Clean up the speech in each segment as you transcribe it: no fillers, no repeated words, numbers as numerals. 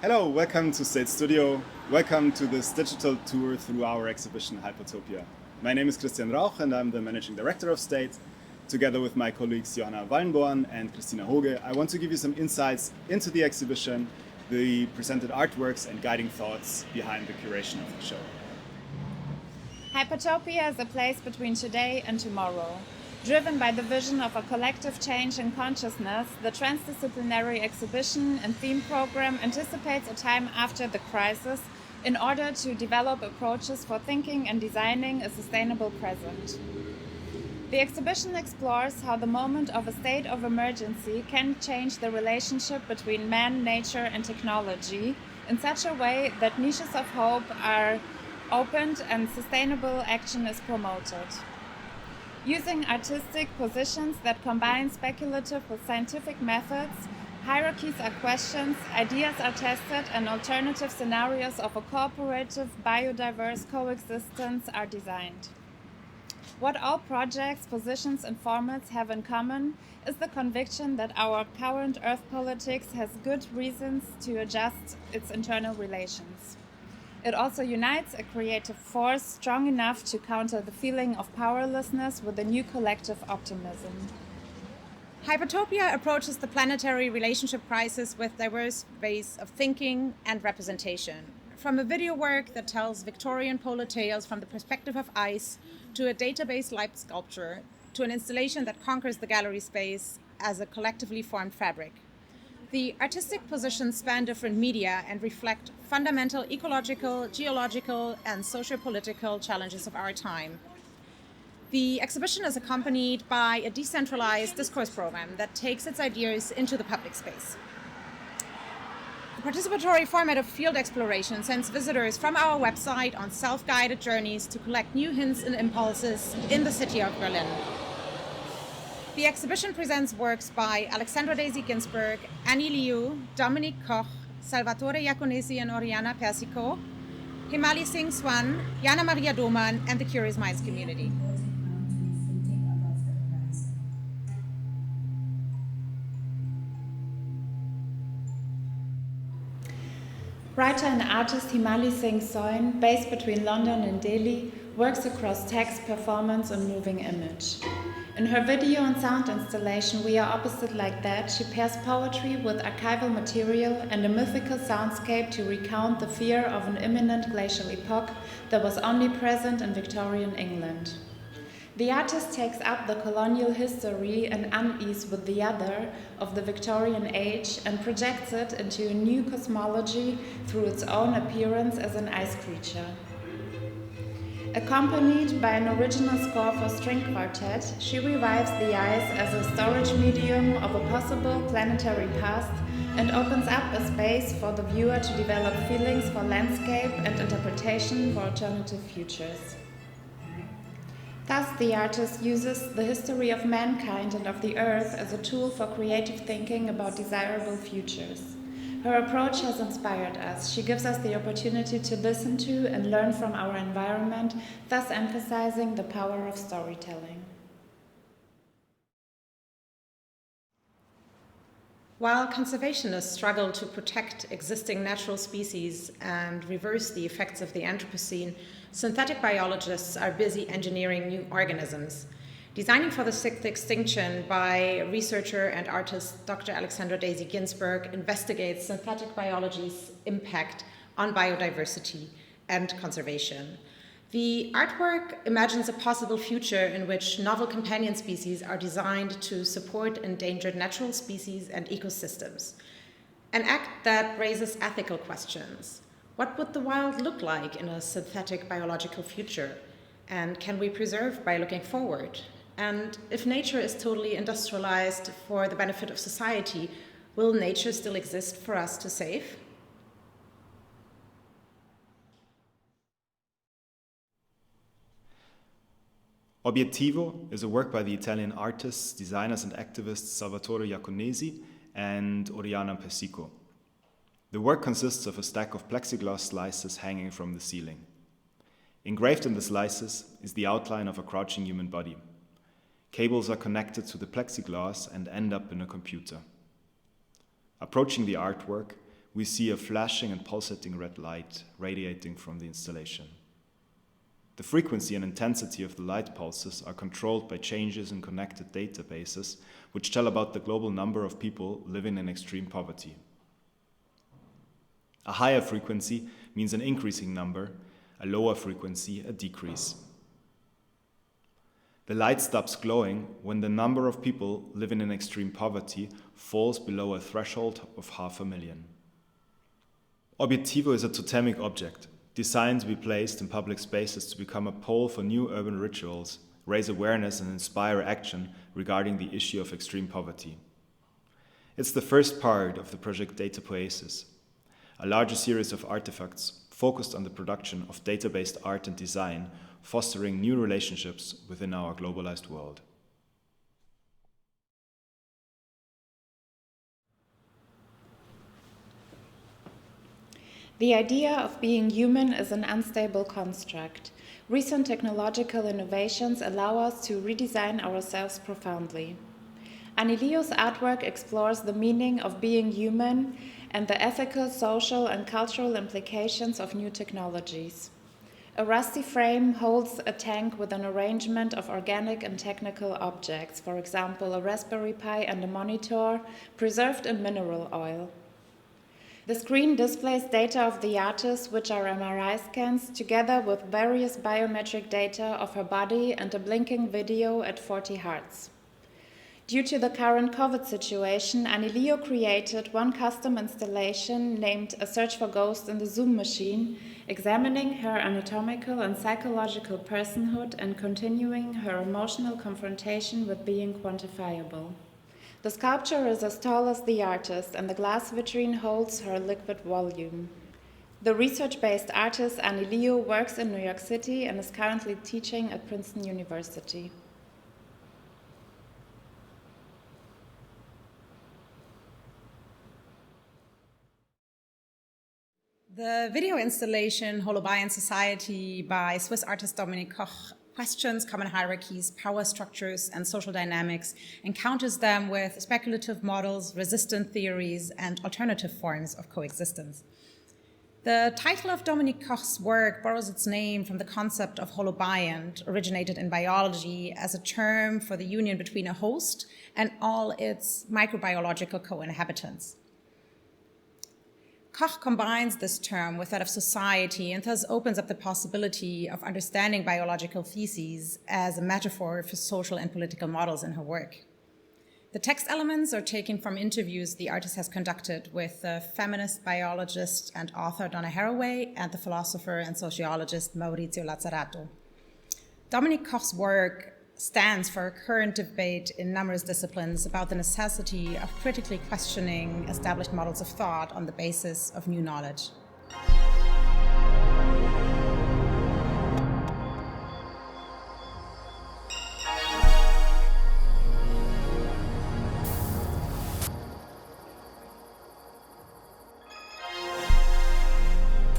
Hello, welcome to State Studio. Welcome to this digital tour through our exhibition Hypertopia. My name is Rauch and I'm the Managing Director of State. Together with my colleagues Johanna Wallenborn and Christina Hooge, I want to give you some insights into the exhibition, the presented artworks and guiding thoughts behind the curation of the show. Hypertopia is a place between today and tomorrow. Driven by the vision of a collective change in consciousness, the transdisciplinary exhibition and theme program anticipates a time after the crisis in order to develop approaches for thinking and designing a sustainable present. The exhibition explores how the moment of a state of emergency can change the relationship between man, nature, and technology in such a way that niches of hope are opened and sustainable action is promoted. Using artistic positions that combine speculative with scientific methods, hierarchies are questioned, ideas are tested, and alternative scenarios of a cooperative, biodiverse coexistence are designed. What all projects, positions, and formats have in common is the conviction that our current Earth politics has good reasons to adjust its internal relations. It also unites a creative force strong enough to counter the feeling of powerlessness with a new collective optimism. Hypertopia approaches the planetary relationship crisis with diverse ways of thinking and representation. From a video work that tells Victorian polar tales from the perspective of ice, to a database light sculpture, to an installation that conquers the gallery space as a collectively formed fabric. The artistic positions span different media and reflect fundamental ecological, geological, and socio-political challenges of our time. The exhibition is accompanied by a decentralized discourse program that takes its ideas into the public space. The participatory format of field exploration sends visitors from our website on self-guided journeys to collect new hints and impulses in the city of Berlin. The exhibition presents works by Alexandra Daisy Ginsberg, Annie Liu, Dominique Koch, Salvatore Iaconesi and Oriana Persico, Himali Singh Soin, Jana Maria Dohmann, and the Curious Minds community. Writer and artist Himali Singh Soin, based between London and Delhi, works across text, performance, and moving image. In her video and sound installation We Are Opposite Like That, she pairs poetry with archival material and a mythical soundscape to recount the fear of an imminent glacial epoch that was only present in Victorian England. The artist takes up the colonial history and unease with the other of the Victorian age and projects it into a new cosmology through its own appearance as an ice creature. Accompanied by an original score for string quartet, she revives the ice as a storage medium of a possible planetary past and opens up a space for the viewer to develop feelings for landscape and interpretation for alternative futures. Thus, the artist uses the history of mankind and of the Earth as a tool for creative thinking about desirable futures. Her approach has inspired us. She gives us the opportunity to listen to and learn from our environment, thus emphasizing the power of storytelling. While conservationists struggle to protect existing natural species and reverse the effects of the Anthropocene, synthetic biologists are busy engineering new organisms. Designing for the Sixth Extinction by researcher and artist Dr. Alexandra Daisy Ginsberg investigates synthetic biology's impact on biodiversity and conservation. The artwork imagines a possible future in which novel companion species are designed to support endangered natural species and ecosystems. An act that raises ethical questions. What would the wild look like in a synthetic biological future? And can we preserve by looking forward? And if nature is totally industrialized for the benefit of society, will nature still exist for us to save? Objectivo is a work by the Italian artists, designers, and activists Salvatore Iaconesi and Oriana Persico. The work consists of a stack of plexiglass slices hanging from the ceiling. Engraved in the slices is the outline of a crouching human body. Cables are connected to the plexiglass and end up in a computer. Approaching the artwork, we see a flashing and pulsating red light radiating from the installation. The frequency and intensity of the light pulses are controlled by changes in connected databases, which tell about the global number of people living in extreme poverty. A higher frequency means an increasing number, a lower frequency, a decrease. The light stops glowing when the number of people living in extreme poverty falls below a threshold of 500,000. Objectivo is a totemic object, designed to be placed in public spaces to become a pole for new urban rituals, raise awareness and inspire action regarding the issue of extreme poverty. It's the first part of the project Data Poesis, a larger series of artifacts focused on the production of data-based art and design, fostering new relationships within our globalized world. The idea of being human is an unstable construct. Recent technological innovations allow us to redesign ourselves profoundly. Anilio's artwork explores the meaning of being human and the ethical, social, and cultural implications of new technologies. A rusty frame holds a tank with an arrangement of organic and technical objects, for example, a Raspberry Pi and a monitor preserved in mineral oil. The screen displays data of the artist, which are MRI scans, together with various biometric data of her body and a blinking video at 40 Hz. Due to the current COVID situation, Anilio created one custom installation named A Search for Ghosts in the Zoom Machine, examining her anatomical and psychological personhood and continuing her emotional confrontation with being quantifiable. The sculpture is as tall as the artist, and the glass vitrine holds her liquid volume. The research-based artist Anilio works in New York City and is currently teaching at Princeton University. The video installation Holobayan Society by Swiss artist Dominique Koch questions common hierarchies, power structures, and social dynamics, encounters them with speculative models, resistant theories, and alternative forms of coexistence. The title of Dominique Koch's work borrows its name from the concept of holobiont, originated in biology as a term for the union between a host and all its microbiological co-inhabitants. Koch combines this term with that of society and thus opens up the possibility of understanding biological theses as a metaphor for social and political models in her work. The text elements are taken from interviews the artist has conducted with the feminist biologist and author Donna Haraway and the philosopher and sociologist Maurizio Lazzarato. Dominique Koch's work stands for a current debate in numerous disciplines about the necessity of critically questioning established models of thought on the basis of new knowledge.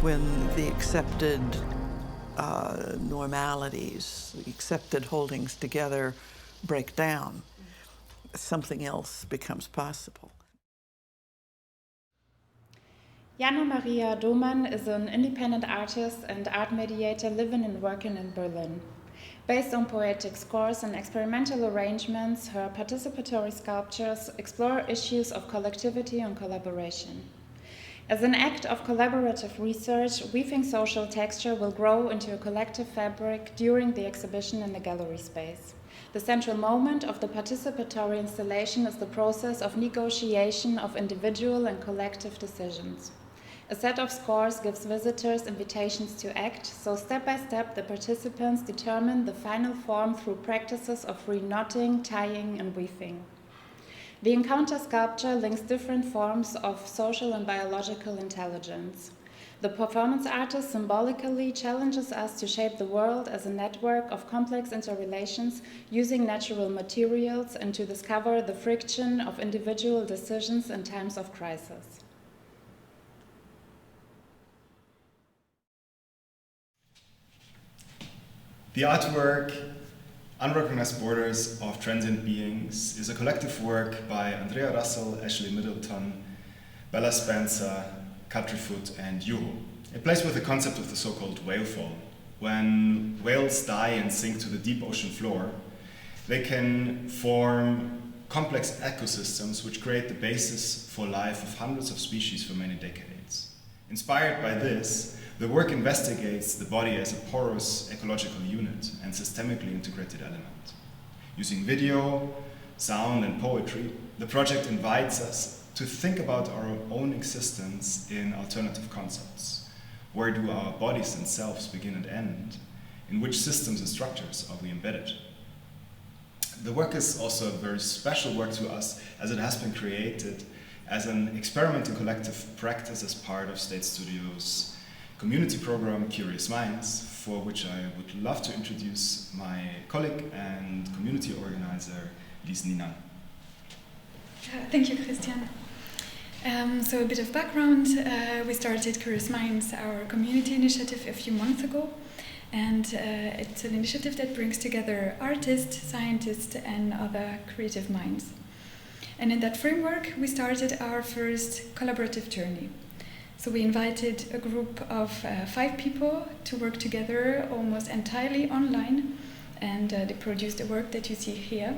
When the accepted normalities, the accepted holdings together break down, something else becomes possible. Jana Maria Dohmann is an independent artist and art mediator living and working in Berlin. Based on poetic scores and experimental arrangements, her participatory sculptures explore issues of collectivity and collaboration. As an act of collaborative research, weaving social texture will grow into a collective fabric during the exhibition in the gallery space. The central moment of the participatory installation is the process of negotiation of individual and collective decisions. A set of scores gives visitors invitations to act, so step by step the participants determine the final form through practices of reknotting, tying, and weaving. The encounter sculpture links different forms of social and biological intelligence. The performance artist symbolically challenges us to shape the world as a network of complex interrelations using natural materials and to discover the friction of individual decisions in times of crisis. The artwork Unrecognized Borders of Transient Beings is a collective work by Andrea Russell, Ashley Middleton, Bella Spencer, Catrifoot, and Juho. It plays with the concept of the so-called whale fall. When whales die and sink to the deep ocean floor, they can form complex ecosystems which create the basis for life of hundreds of species for many decades. Inspired by this, the work investigates the body as a porous ecological unit and systemically integrated element. Using video, sound, and poetry, the project invites us to think about our own existence in alternative concepts. Where do our bodies and selves begin and end? In which systems and structures are we embedded? The work is also a very special work to us as it has been created as an experiment in collective practice as part of State Studio's community program Curious Minds, for which I would love to introduce my colleague and community organizer, Lise Ninane. Thank you, Christian. So a bit of background, we started Curious Minds, our community initiative, a few months ago. And it's an initiative that brings together artists, scientists, and other creative minds. And in that framework, we started our first collaborative journey. So we invited a group of 5 people to work together almost entirely online, and they produced the work that you see here.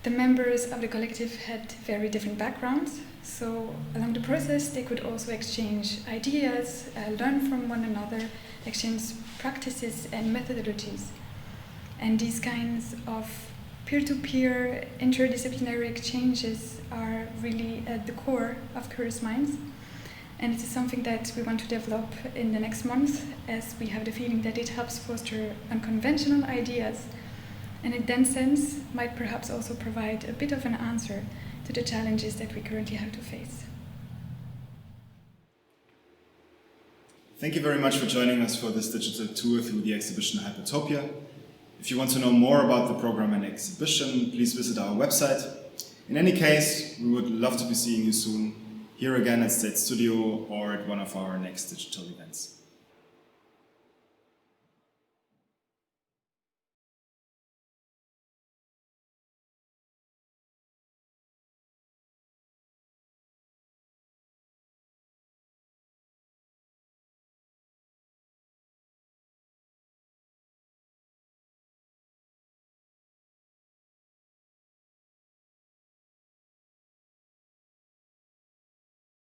The members of the collective had very different backgrounds, so along the process they could also exchange ideas, learn from one another, exchange practices and methodologies. And these kinds of peer-to-peer interdisciplinary exchanges are really at the core of Curious Minds. And it is something that we want to develop in the next month, as we have the feeling that it helps foster unconventional ideas, and in that sense might perhaps also provide a bit of an answer to the challenges that we currently have to face. Thank you very much for joining us for this digital tour through the exhibition Hypertopia. If you want to know more about the program and exhibition, please visit our website. In any case, we would love to be seeing you soon, here again at State Studio or at one of our next digital events.